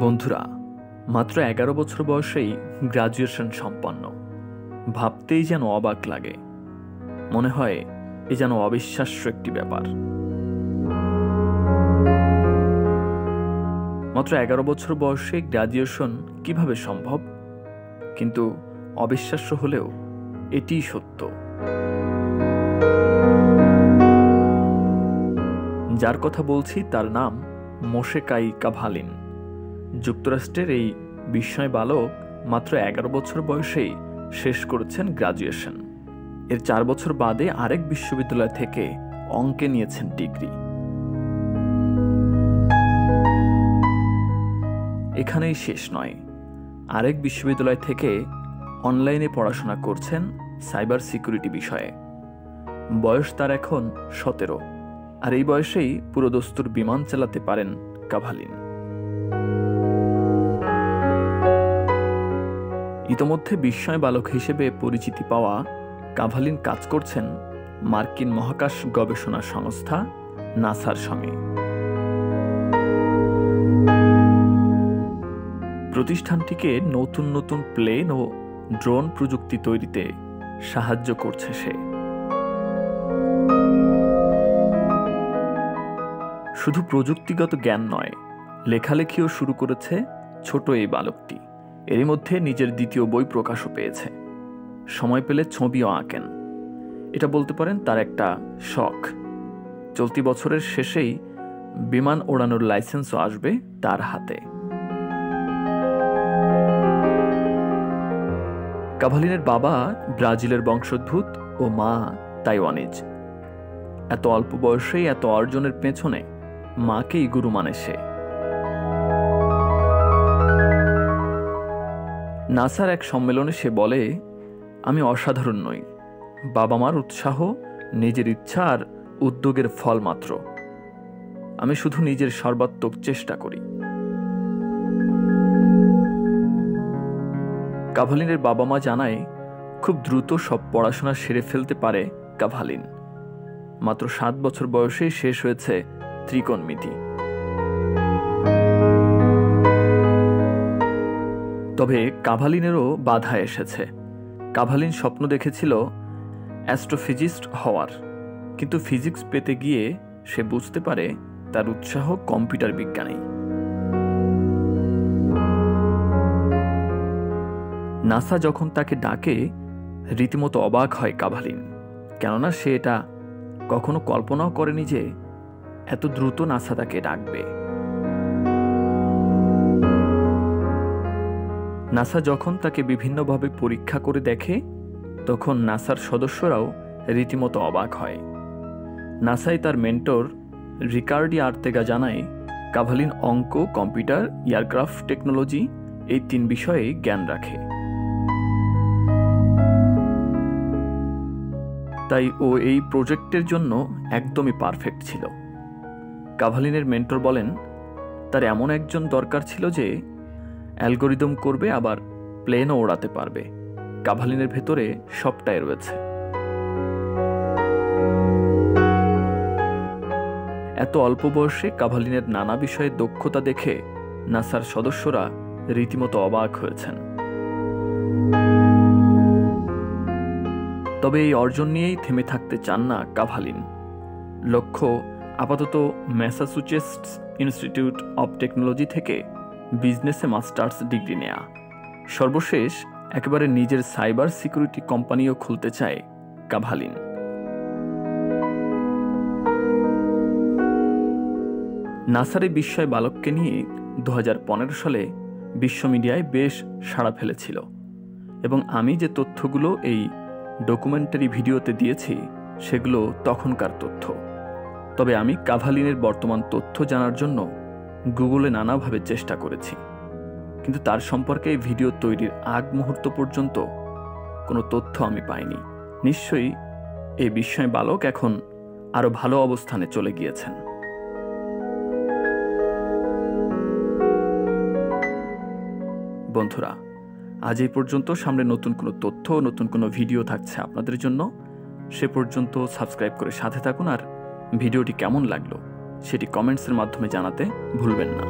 বন্ধুরা, মাত্র 11 বছর বয়সেই গ্রাজুয়েশন সম্পন্ন। ভাবতেই যেন অবাক লাগে, মনে হয় এ যেন অবিশ্বাস্য একটি ব্যাপার। মাত্র 11 বছর বয়সে গ্রাজুয়েশন কিভাবে সম্ভব? কিন্তু অবিশ্বাস্য হলেও এটিই সত্য। যার কথা বলছি তার নাম মোশে কাই কাভালিন। যুক্তরাষ্ট্রের এই বিস্ময় বালক মাত্র 11 বছর বয়সেই শেষ করেছেন গ্রাজুয়েশন। এর 4 বছর বাদে আরেক বিশ্ববিদ্যালয় থেকে অঙ্কে নিয়েছেন ডিগ্রি। এখানেই শেষ নয়, আরেক বিশ্ববিদ্যালয় থেকে অনলাইনে পড়াশোনা করছেন সাইবার সিকিউরিটি বিষয়ে। বয়স তার এখন 17, আর এই বয়সেই পুরোদস্তুর বিমান চালাতে পারেন কাভালিন। ইতোমধ্যে বিস্ময় বালক হিসেবে পরিচিতি পাওয়া কাভালিন কাজ করছেন মার্কিন মহাকাশ গবেষণা সংস্থা নাসার সঙ্গে। প্রতিষ্ঠানটিকে নতুন নতুন প্লেন ও ড্রোন প্রযুক্তি তৈরিতে সাহায্য করছে সে। শুধু প্রযুক্তিগত জ্ঞান নয়, লেখালেখিও শুরু করেছে ছোট এই বালকটি। এরই মধ্যে নিজের দ্বিতীয় বই প্রকাশও পেয়েছে। সময় পেলে ছবিও আঁকেন। এটা বলতে পারেন তার একটা শখ। চলতি বছরের শেষেই বিমান ওড়ানোর লাইসেন্সও আসবে তার হাতে। কাভালিনের বাবা ব্রাজিলের বংশোদ্ভূত ও মা তাইওয়ানিজ। এত অল্প বয়সেই এত অর্জনের পেছনে মাকেই গুরু মানে সে। নাসার এক সম্মেলনে সে বলে, আমি অসাধারণ নই, বাবা মার উৎসাহ, নিজের ইচ্ছা আর উদ্যোগের ফল মাত্র। আমি শুধু নিজের সর্বাত্মক চেষ্টা করি। কাভালিনের বাবা মা জানায় খুব দ্রুত সব পড়াশোনা সেরে ফেলতে পারে কাভালিন। মাত্র 7 বছর বয়সেই শেষ হয়েছে ত্রিকোণমিতি। তবে কাভালিনেরও বাধা এসেছে। কাভালিন স্বপ্ন দেখেছিল অ্যাস্ট্রোফিজিস্ট হওয়ার, কিন্তু ফিজিক্স পেতে গিয়ে সে বুঝতে পারে তার উৎসাহ কম্পিউটার বিজ্ঞানেই। নাসা যখন তাকে ডাকে রীতিমতো অবাক হয় কাভালিন, কেননা সে এটা কখনো কল্পনাও করেনি যে এত দ্রুত নাসা তাকে ডাকবে। নাসা যখন তাকে বিভিন্নভাবে পরীক্ষা করে দেখে, তখন নাসার সদস্যরাও রীতিমতো অবাক হয়। নাসায় তার মেন্টর রিকার্ডি আর্তেগা জানায়, কাভালিন অঙ্ক, কম্পিউটার, এয়ারক্রাফট টেকনোলজি এই 3 বিষয়ে জ্ঞান রাখে। তাই ও এই প্রজেক্টের জন্য একদমই পারফেক্ট ছিল। কাভালিনের মেন্টর বলেন, তার এমন একজন দরকার ছিল যে অ্যালগোরিদম করবে, আবার প্লেনও ওড়াতে পারবে। কাভালিনের ভেতরে সবটাই রয়েছে। এত অল্প বয়সে কাভালিনের নানা বিষয়ে দক্ষতা দেখে নাসার সদস্যরা রীতিমতো অবাক হয়েছেন। তবে এই অর্জন নিয়েই থেমে থাকতে চান না কাভালিন। লক্ষ্য আপাতত ম্যাসাচুসেটস ইনস্টিটিউট অব টেকনোলজি থেকে বিজনেসে মাস্টার্স ডিগ্রি নেয়া। সর্বশেষ একেবারে নিজের সাইবার সিকিউরিটি কোম্পানিও খুলতে চায় কাভালিন। নাসার এই বিস্ময় বালককে নিয়ে 2015 সালে বিশ্ব মিডিয়ায় বেশ সাড়া ফেলেছিল, এবং আমি যে তথ্যগুলো এই ডকুমেন্টারি ভিডিওতে দিয়েছি সেগুলো তখনকার তথ্য। তবে আমি কাভালিনের বর্তমান তথ্য জানার জন্য গুগলে নানাভাবে চেষ্টা করেছি, কিন্তু তার সম্পর্কে এই ভিডিও তৈরির আগ মুহূর্ত পর্যন্ত কোনো তথ্য আমি পাইনি। নিশ্চয়ই এই বিস্ময় বালক এখন আরো ভালো অবস্থানে চলে গিয়েছেন। বন্ধুরা, আজ এই পর্যন্ত। সামনে নতুন কোনো তথ্য, নতুন কোনো ভিডিও থাকছে আপনাদের জন্য। সে পর্যন্ত সাবস্ক্রাইব করে সাথে থাকুন, আর ভিডিওটি কেমন লাগলো সেটি কমেন্টসের মাধ্যমে জানাতে ভুলবেন না।